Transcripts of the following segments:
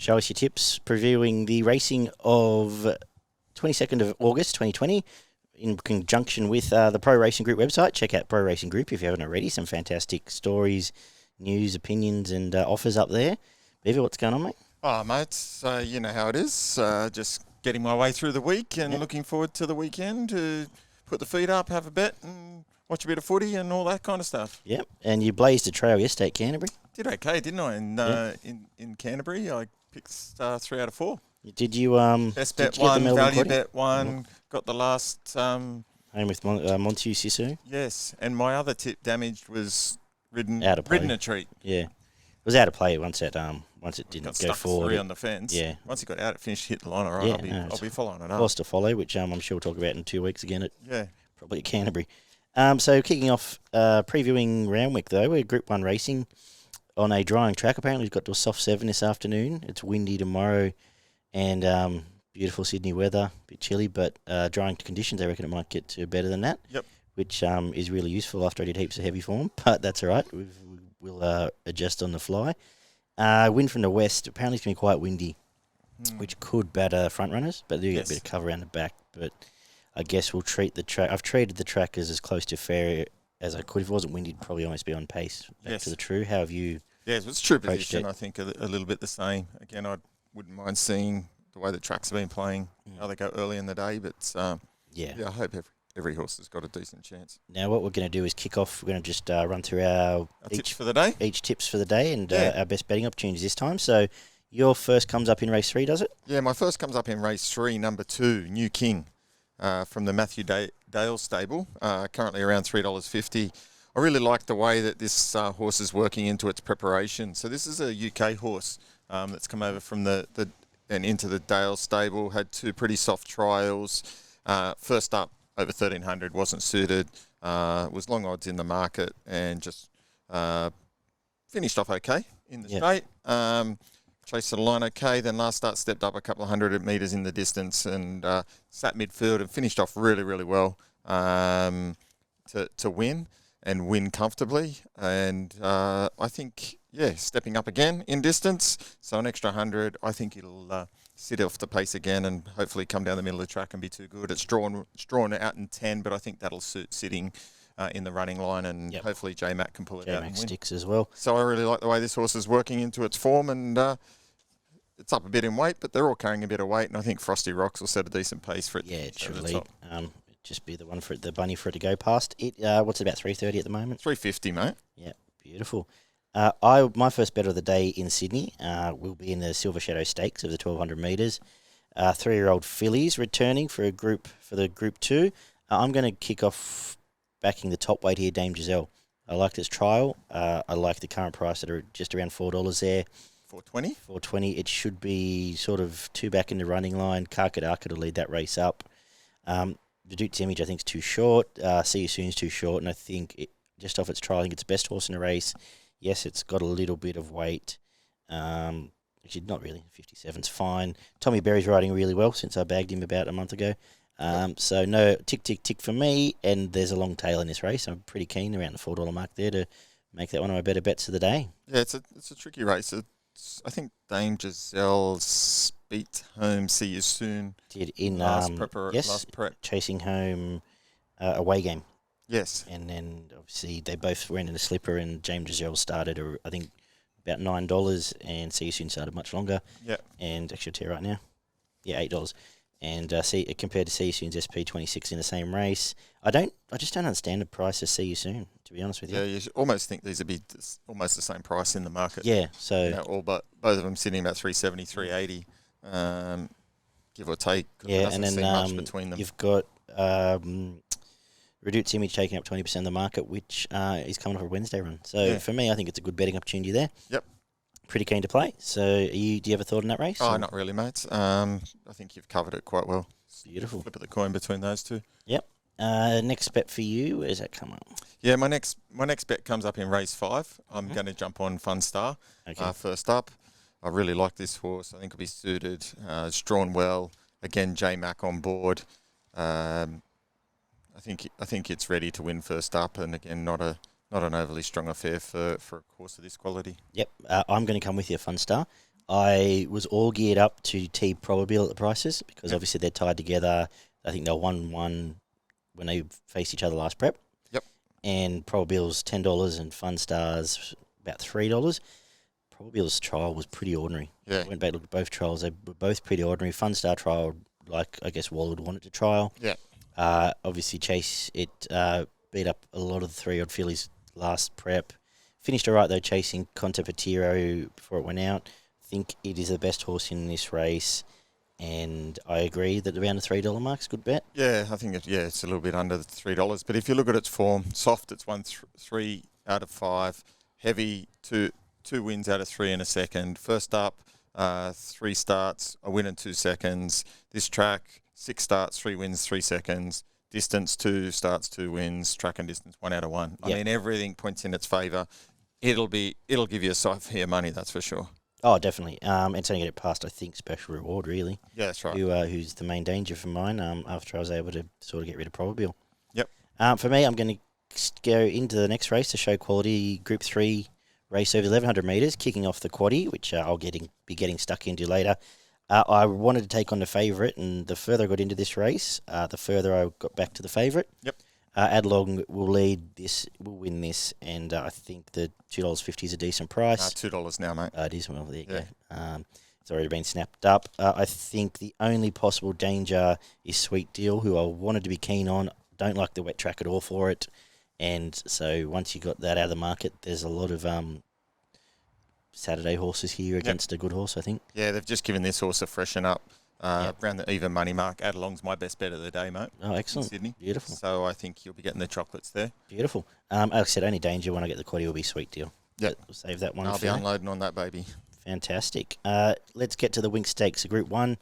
Show us your tips, previewing the racing of 22nd of August 2020 in conjunction with the Pro Racing Group website. Check out Pro Racing Group if you haven't already. Some fantastic stories, news, opinions, and offers up there. Beaver, what's going on, mate? Oh, mates, you know how it is. Just getting my way through the week and looking forward to the weekend to put the feet up, have a bet, and watch a bit of footy and all that kind of stuff. Yep, and you blazed a trail yesterday at Canterbury. Did okay, didn't I? In Canterbury, I picked 3 out of 4. Did you Best did bet you get the one, Melbourne value quaddy? bet one, got the last. Home with Montu Sisu. Yes, and my other tip damaged was ridden Out of play. a treat. Yeah, it was out of play once it didn't Got go stuck forward. 3 on the fence. Yeah. Once it got out, it finished, hit the line. All right, Yeah, I'll be following it up. Lost to follow, which I'm sure we'll talk about in 2 weeks again at probably at Canterbury. So kicking off, previewing Randwick though, we're Group 1 racing on a drying track. Apparently we've got to a soft 7 this afternoon. It's windy tomorrow and beautiful Sydney weather, a bit chilly, but drying conditions, I reckon it might get to better than that. Yep. Which is really useful after I did heaps of heavy form, but that's all right. We'll adjust on the fly. Wind from the west, apparently it's going to be quite windy, which could batter front runners, but they do get a bit of cover around the back. But I guess we'll treat the track. I've treated the track as close to fair as I could. If it wasn't windy, it'd probably almost be on pace back to the true. How have you? Yes, it's true position. it? I think a little bit the same. Again, I wouldn't mind seeing the way the tracks have been playing, how they go early in the day. But I hope every horse has got a decent chance. Now, what we're going to do is kick off. We're going to just run through our tips for the day. Each tips for the day and our best betting opportunities this time. So your first comes up in race 3, does it? Yeah, my first comes up in race 3, number 2, New King, from the Matthew Dale stable, currently around $3.50. I really like the way that this horse is working into its preparation. So this is a UK horse that's come over from and into the Dale stable, had 2 pretty soft trials. First up, over 1,300, wasn't suited, was long odds in the market, and just finished off okay in the straight. Chased the line okay, then last start stepped up a couple of 100 metres in the distance and sat midfield and finished off really, really well to win comfortably. And I think, stepping up again in distance, so an extra 100, I think it'll sit off the pace again and hopefully come down the middle of the track and be too good. It's drawn out in 10, but I think that'll suit sitting in the running line, and hopefully J-Mac can pull it out and win. Sticks as well. So I really like the way this horse is working into its form, and it's up a bit in weight, but they're all carrying a bit of weight, and I think Frosty Rocks will set a decent pace for it. Yeah, it should lead. Just be the one for the bunny for it to go past. It what's it, about 3:30 at the moment? 3:50, mate. Yeah, beautiful. My first bet of the day in Sydney will be in the Silver Shadow Stakes of the 1,200 metres. 3-year-old fillies returning for the Group 2. I'm going to kick off backing the top weight here, Dame Giselle. I liked its trial. I like the current price at just around $4 there. $4.20? $4.20. It should be sort of 2 back in the running line. Karkat Arka to lead that race up. The Duke's Image, I think, is too short. See You Soon is too short, and I think just off its trial, I think it's the best horse in the race. Yes, it's got a little bit of weight. Actually, not really. 57's fine. Tommy Berry's riding really well since I bagged him about a month ago. So no tick for me, and there's a long tail in this race. I'm pretty keen around the $4 mark there to make that one of my better bets of the day. Yeah, it's a tricky race. I think Dame Giselle's beat home See You Soon. Did in last prep. Chasing home away game. Yes. And then obviously they both went in a slipper, and James Giselle started I think about $9, and See You Soon started much longer. Yeah. And actually I'll tell you right now. Yeah, $8. And compared to See You Soon's SP26 in the same race, I just don't understand the price of See You Soon, to be honest with you. Yeah, you should almost think these would be almost the same price in the market. Yeah, so all but both of them sitting about 370, 380, give or take. Yeah, and then much between them. You've got Reduced Image taking up 20% of the market, which is coming off a Wednesday run. So for me, I think it's a good betting opportunity there. Yep. Pretty keen to play. So do you have a thought on that race? Oh, not really, mate. I think you've covered it quite well. Beautiful. Flip of the coin between those two. Yep. Next bet for you, where's that come up? Yeah, my next bet comes up in race 5. I'm going to jump on Fun Star first up. I really like this horse. I think it'll be suited. It's drawn well. Again, J-Mac on board. I think it's ready to win first up, and again, not an overly strong affair for a course of this quality. Yep, I'm going to come with you, Fun Star. I was all geared up to T Probabeel at the prices because obviously they're tied together. I think they're 1-1 when they faced each other last prep. Yep. And Probabeel's $10 and Fun Stars about $3. Probabeel's trial was pretty ordinary. Yeah. I went back and looked at both trials. They were both pretty ordinary. Fun Star trial, like I guess Wall would want it to trial. Yeah. Obviously, Chase, it beat up a lot of the 3-odd fillies last prep. Finished all right, though, chasing Conte Patiro before it went out. I think it is the best horse in this race. And I agree that around the $3 mark's a good bet. Yeah, I think it's a little bit under the $3. But if you look at its form, soft, it's won 3 out of 5. Heavy, two wins out of 3 in a second. First up, 3 starts, a win in 2 seconds. This track, 6 starts, 3 wins, 3 seconds. Distance, 2 starts, 2 wins. Track and distance, 1 out of 1. I mean, everything points in its favour. It'll give you a sight fair money, that's for sure. Oh, definitely. And it's only get it past, I think, Special Reward, really. Yeah, that's right. Who's the main danger for mine after I was able to sort of get rid of Probabeel. Yep. For me, I'm going to go into the next race to show quality. Group 3 race over 1,100 metres, kicking off the quaddie, which I'll be getting stuck into later. I wanted to take on the favourite, and the further I got into this race, the further I got back to the favourite. Yep. Adelong will win this, and I think the $2.50 is a decent price. $2 now, mate. It is, well, there you go. It's already been snapped up. I think the only possible danger is Sweet Deal, who I wanted to be keen on. Don't like the wet track at all for it. And so once you got that out of the market, there's a lot of Saturday horses here against a good horse, I think. Yeah, they've just given this horse a freshen up. Around the even money mark. Adelong's my best bet of the day, mate. Oh, excellent. In Sydney. Beautiful. So I think you'll be getting the chocolates there. Beautiful. Like I said, only danger when I get the quaddie will be Sweet Deal. Yeah. We'll save that one I'll for be you. unloading on that, baby. Fantastic. Let's get to the Winx Stakes, Group 1.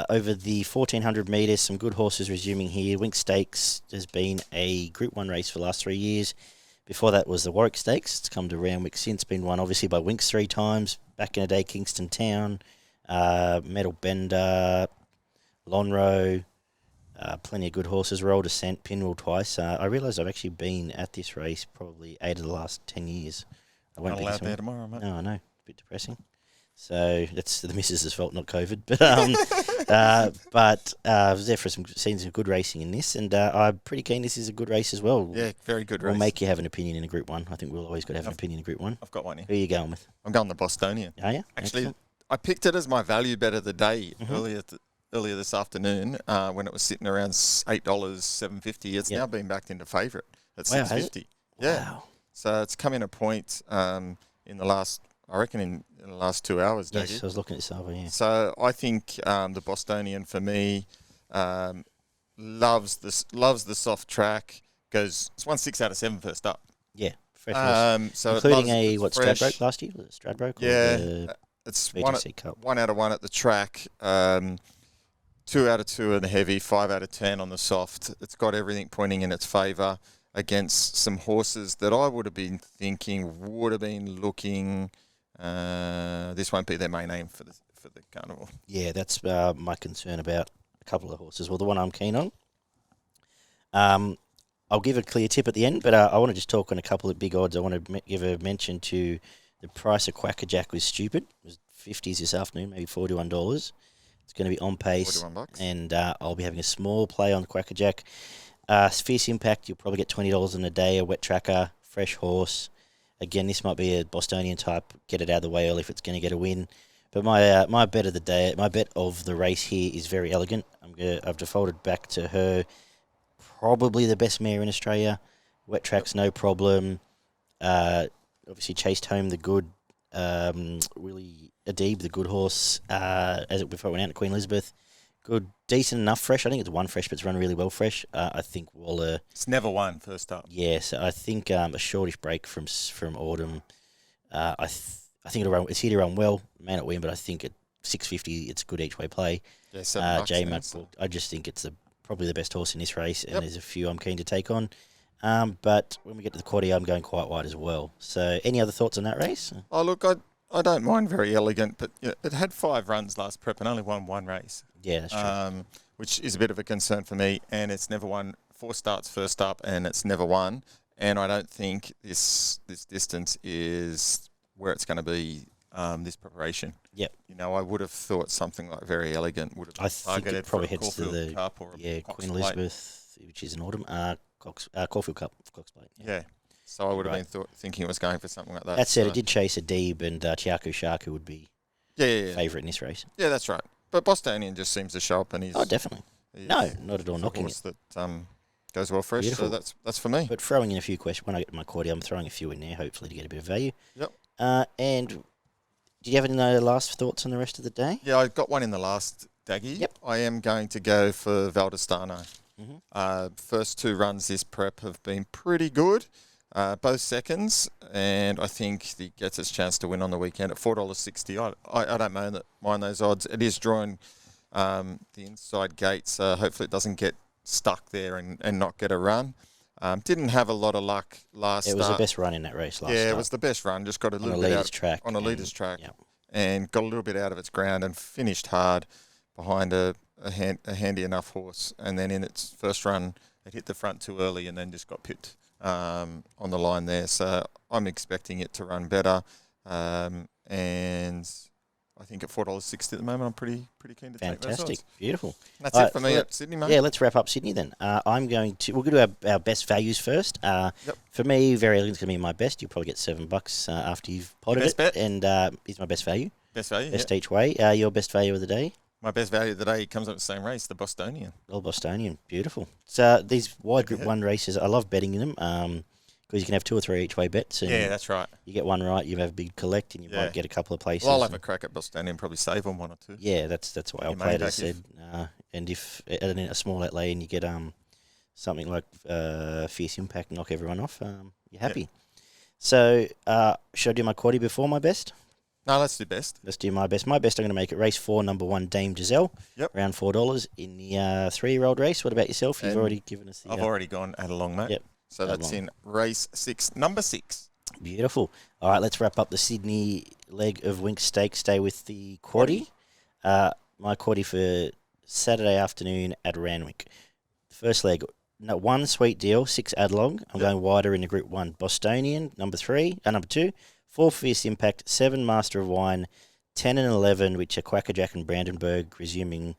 Over the 1,400 metres, some good horses resuming here. Winx Stakes has been a Group 1 race for the last 3 years. Before that was the Warwick Stakes. It's come to Randwick since, been won obviously by Winx 3 times. Back in the day, Kingston Town, Metal Bender, Lonhro, plenty of good horses. Roll Descent, Pinwheel twice. I realise I've actually been at this race probably 8 of the last 10 years. I won't Not be allowed there tomorrow, mate. No, I know. A bit depressing. So that's the missus' fault, not COVID. But I was there for seeing some good racing in this, and I'm pretty keen this is a good race as well. Yeah, very good race. We'll make you have an opinion in a Group 1. I think we'll always got to have an opinion in Group 1. I've got one here. Who are you going with? I'm going the Bostonian. Are you? Actually, Excellent. I picked it as my value bet of the day earlier this afternoon when it was sitting around $8, $7.50. It's now been backed into favourite at $6.50. Yeah. Wow. So it's come in a point in the last, I reckon, in the last 2 hours, Dave. Yes, I was looking at Salvo, yeah. So I think the Bostonian for me loves the soft track. It's won 6 out of 7 first up. Yeah, fresh horse. So including Stradbroke last year? Was it Stradbroke? Yeah, it's VGC Cup. 1 out of 1 at the track. 2 out of 2 in the heavy, 5 out of 10 on the soft. It's got everything pointing in its favour against some horses that I would have been looking. This won't be their main aim for the carnival. Yeah, that's my concern about a couple of horses. Well, the one I'm keen on. I'll give a clear tip at the end, but I want to just talk on a couple of big odds. I want to give a mention to the price of Quackerjack was stupid. It was 50s this afternoon, maybe $41. It's going to be on pace, $41. And I'll be having a small play on Quackerjack. Fierce Impact, you'll probably get $20 in a day, a wet tracker, fresh horse. Again, this might be a Bostonian type, get it out of the way early if it's going to get a win. But my bet of the day, my bet of the race here is very elegant. I've defaulted back to her. Probably the best mare in Australia. Wet track's no problem. Obviously chased home the good Willie Adib, the good horse, before it went out to Queen Elizabeth. Good, decent enough fresh. I think it's one fresh, but it's run really well fresh. I think Waller. It's never won first up. Yes, I think a shortish break from Autumn. I think it's here to run well. May not win, but I think at $6.50 it's a good each way play. Yeah, $7. J Muck, I just think it's probably the best horse in this race, and there's a few I'm keen to take on. But when we get to the quaddie, I'm going quite wide as well. So, any other thoughts on that race? Oh, look, I don't mind very elegant, but it had 5 runs last prep and only won 1 race. Yeah, that's true. Which is a bit of a concern for me, and it's never won 4 starts first up, and it's never won. And I don't think this distance is where it's going to be this preparation. Yep. You know, I would have thought something like Very Elegant would have been I think targeted it probably for a heads to Caulfield the Cup or a Cox Queen Plate. Elizabeth, which is in autumn. Caulfield Cup, Cox Plate. Yeah. So I would have been thinking it was going for something like that. That said, so. it did chase a Deeb, and Chiaku Shaku would be favourite in this race. Yeah, that's right. But Bostonian just seems to show up, and he's definitely. No, not at all knocking horse it. that goes well fresh. Beautiful. So that's for me. But throwing in a few questions when I get to my quaddy, I'm throwing a few in there, hopefully to get a bit of value. Yep. And did you have any last thoughts on the rest of the day? Yeah, I got one in the last daggy. Yep. I am going to go for Valdestano. Mm-hmm. First 2 runs this prep have been pretty good, both seconds, and I think he gets its chance to win on the weekend at $4.60. I don't mind those odds. It is drawing the inside gates. Hopefully it doesn't get stuck there and not get a run. Didn't have a lot of luck last start. It was the best run in that race last start. Yeah, it was the best run. Just got a little bit out on a leader's track, and got a little bit out of its ground and finished hard behind a handy enough horse. And then in its first run, it hit the front too early and then just got pipped on the line there. So I'm expecting it to run better, and I think at $4.60 at the moment, I'm pretty keen to take those Fantastic. odds. Beautiful. That's it for me at Sydney, mate. Yeah, let's wrap up Sydney then. We'll go to our best values first. For me, Very Elegant's going to be my best. You'll probably get $7 after you've potted best it. bet? And he's my best value. Best value, Best each way. Your best value of the day? My best value of the day comes up the same race, the Bostonian. Old Bostonian. Beautiful. So these wide group 1 races, I love betting in them. Because you can have 2 or 3 each way bets. And Yeah, that's right. you get one right, you have a big collect, and you might get a couple of places. Well, I'll have a crack at Bostonian, probably save on 1 or 2. Yeah, that's why I'll Your play it main as said. And if in a small outlay and you get something like Fierce Impact, knock everyone off, you're happy. So should I do my quaddy before my best? No, let's do best. Let's do my best. My best, I'm going to make it race 4, number 1, Dame Giselle. Yep. Around $4 in the 3-year-old race. What about yourself? You've And already given us the... I've already gone Adelong, mate. Yep. So that's in race 6, number 6. Beautiful. All right, let's wrap up the Sydney leg of Winx Stakes. Stay with the quaddy. My quaddy for Saturday afternoon at Randwick. First leg, 1 Sweet Deal, 6 Adelong. I'm going wider in the Group 1. Bostonian, number 2. 4 Fierce Impact, 7 Master of Wine, 10 and 11, which are Quackerjack and Brandenburg, resuming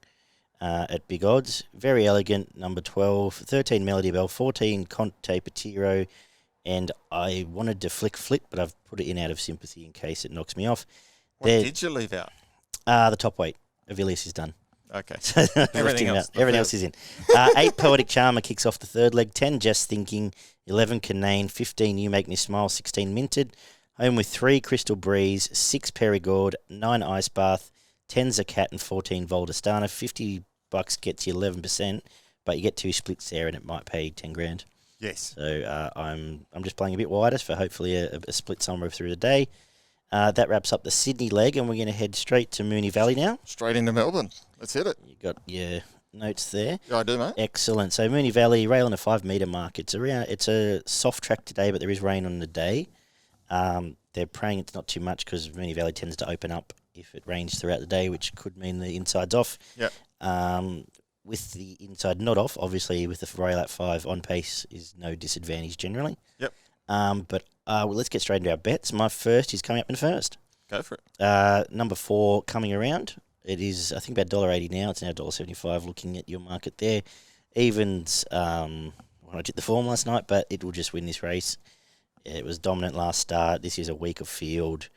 at big odds. Very Elegant, number 12. 13 Melody Bell, 14 Conte Patiro, and I wanted to flick, but I've put it in out of sympathy in case it knocks me off. What did you leave out? The top weight. Avilius is done. Okay. So Everything else. Everything else is in. 8 Poetic Charmer kicks off the third leg. 10 Just Thinking. 11 Canane. 15 You Make Me Smile. 16 Minted. Home with 3 Crystal Breeze. 6 Perigord. 9 Ice Bath. 10 Zakat and 14 Voldestana. $50 gets you 11%, but you get 2 splits there and it might pay 10 grand. Yes. So I'm just playing a bit wider for hopefully a split somewhere through the day. That wraps up the Sydney leg, and we're going to head straight to Moonee Vallley now. Straight into Melbourne. Let's hit it. You got your notes there. Yeah, I do, mate. Excellent. So Moonee Vallley, rail on a 5 metre mark. It's a soft track today, but there is rain on the day. They're praying it's not too much because Moonee Vallley tends to open up if it rains throughout the day, which could mean the inside's off. Yep. With the inside not off, obviously with the rail at 5 on pace is no disadvantage generally. Yep. But let's get straight into our bets. My first is coming up in first. Go for it. Number 4 coming around. It is, I think, about $1.80 now. It's now $1.75 looking at your market there. Evans, when I did the form last night, but it will just win this race. It was dominant last start. This is a weaker field.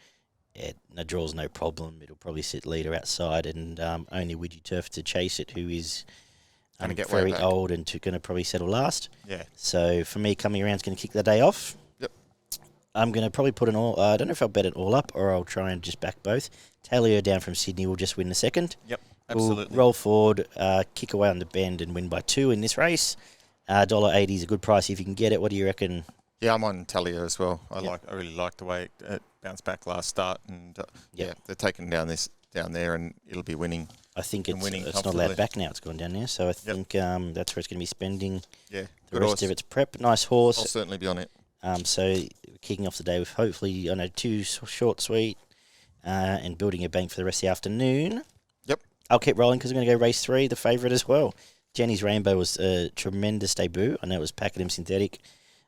The draw's no problem. It'll probably sit leader outside, and only Widgie Turf to chase it, who is very old and going to probably settle last. Yeah. So for me, coming around is going to kick the day off. Yep. I'm going to probably put an all. I don't know if I'll bet it all up or I'll try and just back both. Taylor down from Sydney will just win the second. Yep. Absolutely. We'll roll forward, kick away on the bend, and win by 2 in this race. $1.80 is a good price if you can get it. What do you reckon? Yeah, I'm on Talia as well. I really like the way it bounced back last start, and they're taking down there, and it'll be winning. I think it's not allowed back now. It's gone down there, so I think that's where it's going to be spending the rest of its prep. Nice horse. I'll certainly be on it. So kicking off the day with hopefully 2 short, sweet, and building a bank for the rest of the afternoon. Yep. I'll keep rolling because I'm going to go race 3, the favourite as well. Jenny's Rainbow was a tremendous debut. I know it was Pakenham synthetic.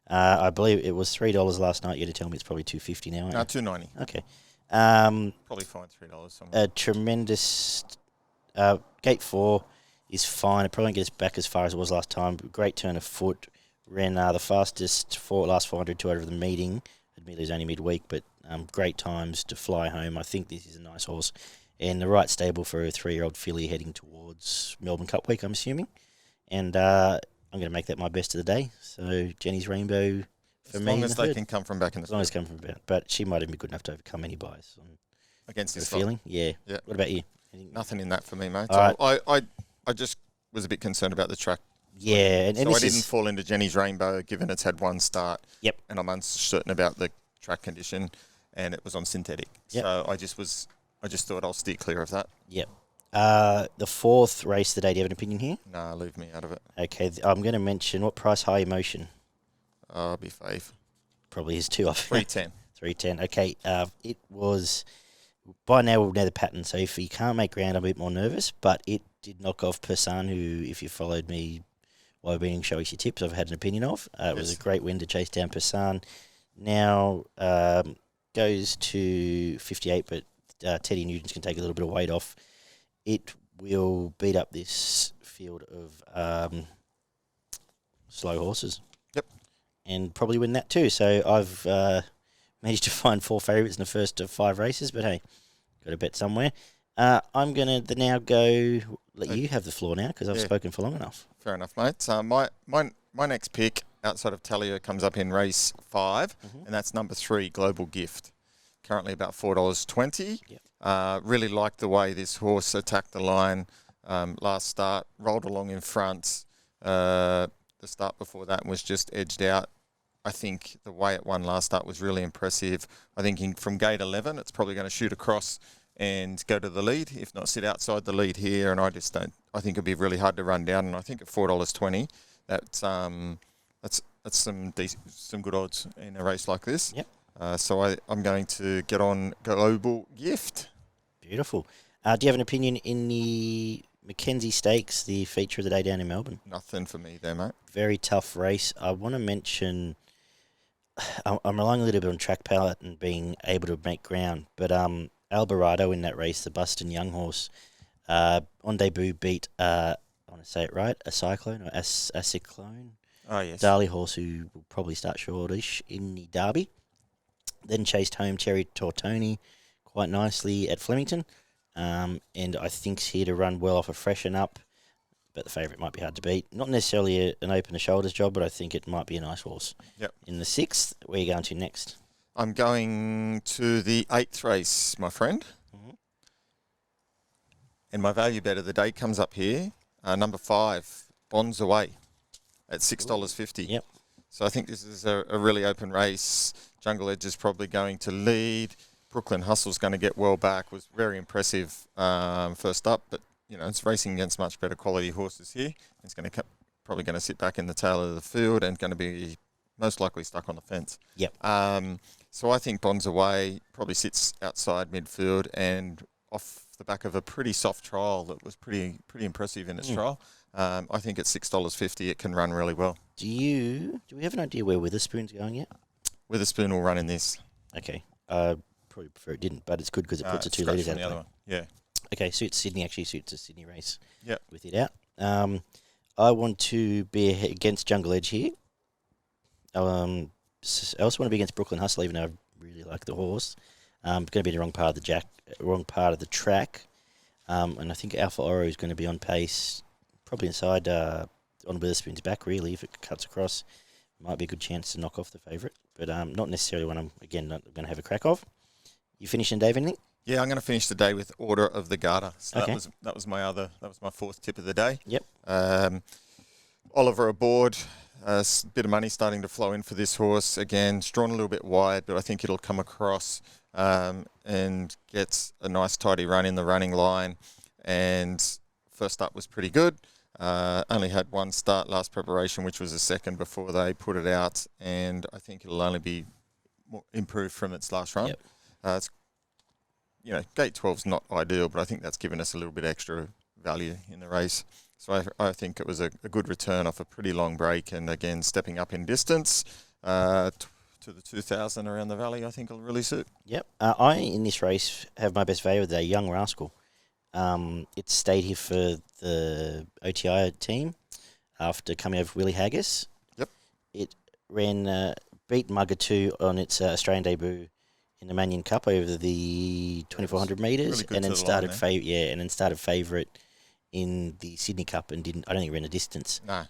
I believe it was $3 last night. You're to tell me it's probably $2.50 now. No, $2.90. Okay. Probably fine $3 somewhere. A tremendous gate 4 is fine. It probably won't get us back as far as it was last time. Great turn of foot. Ran the fastest last 400 2 over the meeting. Admittedly, it was only midweek, but great times to fly home. I think this is a nice horse and the right stable for a 3-year-old filly heading towards Melbourne Cup week, I'm assuming. And I'm going to make that my best of the day. So Jenny's Rainbow for me. As long as they can come from back in the As long as come from back. But she might even be good enough to overcome any bias. Against this feeling. Yeah. Yeah. What about you? Nothing in that for me, mate. All So I just was a bit concerned about the track. Yeah. And so I this didn't fall into Jenny's Rainbow, given it's had one start. Yep. And I'm uncertain about the track condition, and it was on synthetic. Yep. So I just thought I'll steer clear of that. Yep. The 4th race of the day, do you have an opinion here? Nah, leave me out of it. Okay, I'm going to mention what price High Emotion? I'll be Fave. Probably is too off. 310. 310. Okay, it was... By now we'll know the pattern, so if you can't make ground, I'm a bit more nervous, but it did knock off Persan, who, if you followed me while we've been showing you tips, I've had an opinion of. It was a great win to chase down Persan. Now goes to 58, but Teddy Nugent's can take a little bit of weight off. It will beat up this field of slow horses. Yep. And probably win that too. So I've managed to find 4 favourites in the first of 5 races, but hey, got to bet somewhere. I'm going to now let you have the floor now because I've spoken for long enough. Fair enough, mate. My next pick outside of Talia comes up in race 5, and that's number 3, Global Gift. Currently about $4.20. Yep. Really liked the way this horse attacked the line last start, rolled along in front. The start before that was just edged out. I think the way it won last start was really impressive. I think from gate 11, it's probably going to shoot across and go to the lead, if not sit outside the lead here. And I think it'd be really hard to run down. And I think at $4.20, that's some good odds in a race like this. Yep. So I'm going to get on Global Gift. Beautiful. Do you have an opinion in the Mackenzie Stakes, the feature of the day down in Melbourne? Nothing for me there, mate. Very tough race. I want to mention... I'm relying a little bit on track palette and being able to make ground, but Alvarado in that race, the Buston Young horse, on debut beat, I want to say it right, a Cyclone or a Cyclone? Oh, yes. Darley horse who will probably start shortish in the Derby. Then chased home Cherry Tortoni quite nicely at Flemington, and I think he's here to run well off a freshen up, but the favourite might be hard to beat. Not necessarily an open-the-shoulders job, but I think it might be a nice horse. Yep. In the 6th, where are you going to next? I'm going to the 8th race, my friend. Mm-hmm. And my value bet of the day comes up here. Number 5, Bonds Away at $6.50. Yep. So I think this is a really open race. Jungle Edge is probably going to lead. Brooklyn Hustle's going to get well back. Was very impressive first up, but it's racing against much better quality horses here. It's probably going to sit back in the tail of the field and going to be most likely stuck on the fence. Yep. So I think Bonds Away probably sits outside midfield and off the back of a pretty soft trial that was pretty impressive in its trial. I think at $6.50 it can run really well. Do we have an idea where Witherspoon's going yet? Witherspoon will run in this. Okay. Probably prefer it didn't, but it's good because it puts the 2 litres out of the other one. Yeah. Okay, suits a Sydney race. Yep. With it out. I want to be against Jungle Edge here. I also want to be against Brooklyn Hustle, even though I really like the horse. Going to be the wrong part of the track. And I think Alpha Oro is going to be on pace, probably inside on Witherspoon's back, really, if it cuts across. Might be a good chance to knock off the favourite, but not necessarily one I'm not going to have a crack of. You finishing, Dave, anything? Yeah, I'm going to finish the day with Order of the Garter. So okay. that was my 4th tip of the day. Yep. Oliver aboard. A bit of money starting to flow in for this horse. Again, it's drawn a little bit wide, but I think it'll come across and gets a nice tidy run in the running line. And first up was pretty good. Only had one start last preparation, which was a second before they put it out. And I think it'll only be improved from its last run. Yep. Gate 12's not ideal, but I think that's given us a little bit extra value in the race. So I think it was a good return off a pretty long break, and again stepping up in distance to to the 2000 around the Valley, I think will really suit. Yep. I, in this race, have my best value of the day, Young Rascal. It stayed here for the OTI team after coming over Willie Haggis. Yep. It ran, beat Mugger 2 on its Australian debut in the Manion Cup over the 2400 metres, really and then started favourite in the Sydney Cup and I don't think it ran a distance. No.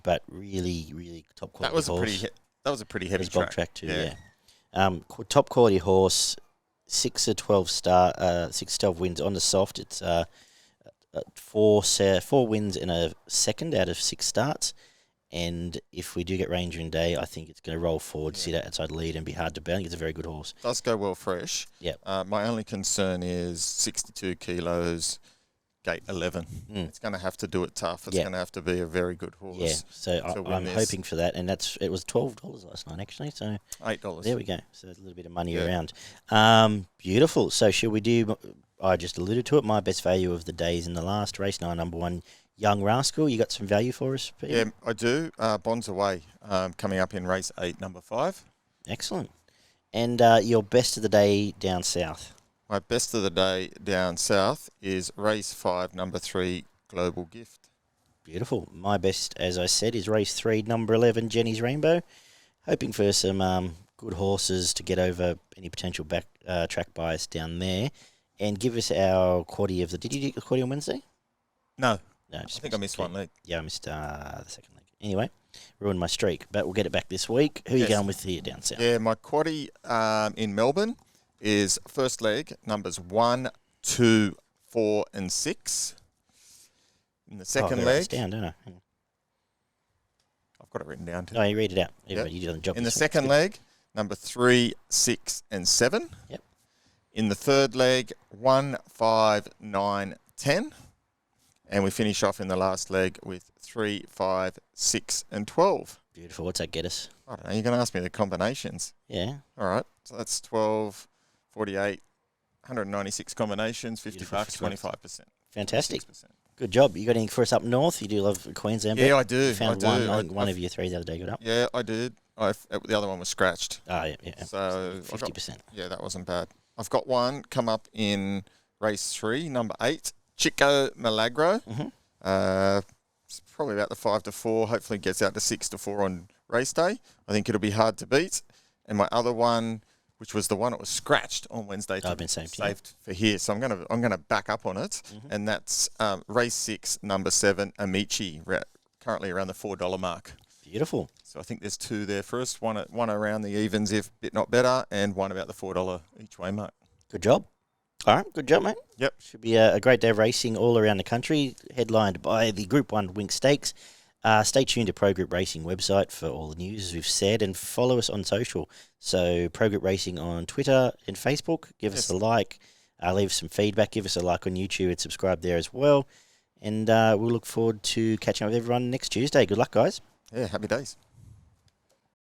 But really, really top quality horse. That was a pretty heavy track too. Yeah. Top quality horse. 6 of 12 wins on the soft. It's 4 wins in a second out of 6 starts. And if we do get Ranger in day, I think it's going to roll forward, sit outside lead, and be hard to beat. I think it's a very good horse. Does go well fresh. Yep. My only concern is 62 kilos, gate 11. It's going to have to do it tough. It's going to have to be a very good horse. Yeah, so I'm hoping for that. And it was $12 last night, actually. So $8. There we go. So a little bit of money around. Beautiful. So should we do, I just alluded to it, my best value of the days in the last race, number 1, Young Rascal. You got some value for us, Peter? Yeah, I do. Bonds Away coming up in race 8, number 5. Excellent. And your best of the day down south? My best of the day down south is race 5, number 3, Global Gift. Beautiful. My best, as I said, is race 3, number 11, Jenny's Rainbow. Hoping for some good horses to get over any potential back track bias down there. And give us our quaddie of the... Did you do the quaddie on Wednesday? No. No, I think I missed one leg. Yeah, I missed the second leg. Anyway, ruined my streak, but we'll get it back this week. Who are you going with here down south? Yeah, my quaddie in Melbourne is first leg, numbers 1, 2, 4 and 6. In the second leg... down, don't I? I've got it written down too. No, you read it out. Everybody, you done the job. In the second leg, number 3, 6 and 7. Yep. In the third leg, 1, 5, 9, 10. And we finish off in the last leg with 3, 5, 6 and 12. Beautiful. What's that get us? I don't know. You're going to ask me the combinations. Yeah. All right. So that's 12, 48, 196 combinations, $50, 25%. Fantastic. 6%. Good job. You got anything for us up north? You do love Queensland? Yeah, I do. You found I one. I think one of your 3 the other day got up. Yeah, I did. The other one was scratched. Yeah. So 50%. Yeah, that wasn't bad. I've got one come up in race 3, number 8, Chico Milagro. It's probably about the 5 to 4. Hopefully gets out to 6 to 4 on race day. I think it'll be hard to beat. And my other one, which was the one that was scratched on Wednesday, I've been saved for here. So I'm gonna back up on it, and that's race 6, number 7, Amici, currently around the $4 mark. Beautiful. So I think there's 2 there for us. One around the evens, if bit not better, and one about the $4 each way mark. Good job. All right, good job, mate. Yep. Should be a great day of racing all around the country, headlined by the Group 1 Winx Stakes. Stay tuned to Pro Group Racing website for all the news, as we've said, and follow us on social. So Pro Group Racing on Twitter and Facebook. Give us a like, leave some feedback, give us a like on YouTube and subscribe there as well. And we'll look forward to catching up with everyone next Tuesday. Good luck, guys. Yeah, happy days.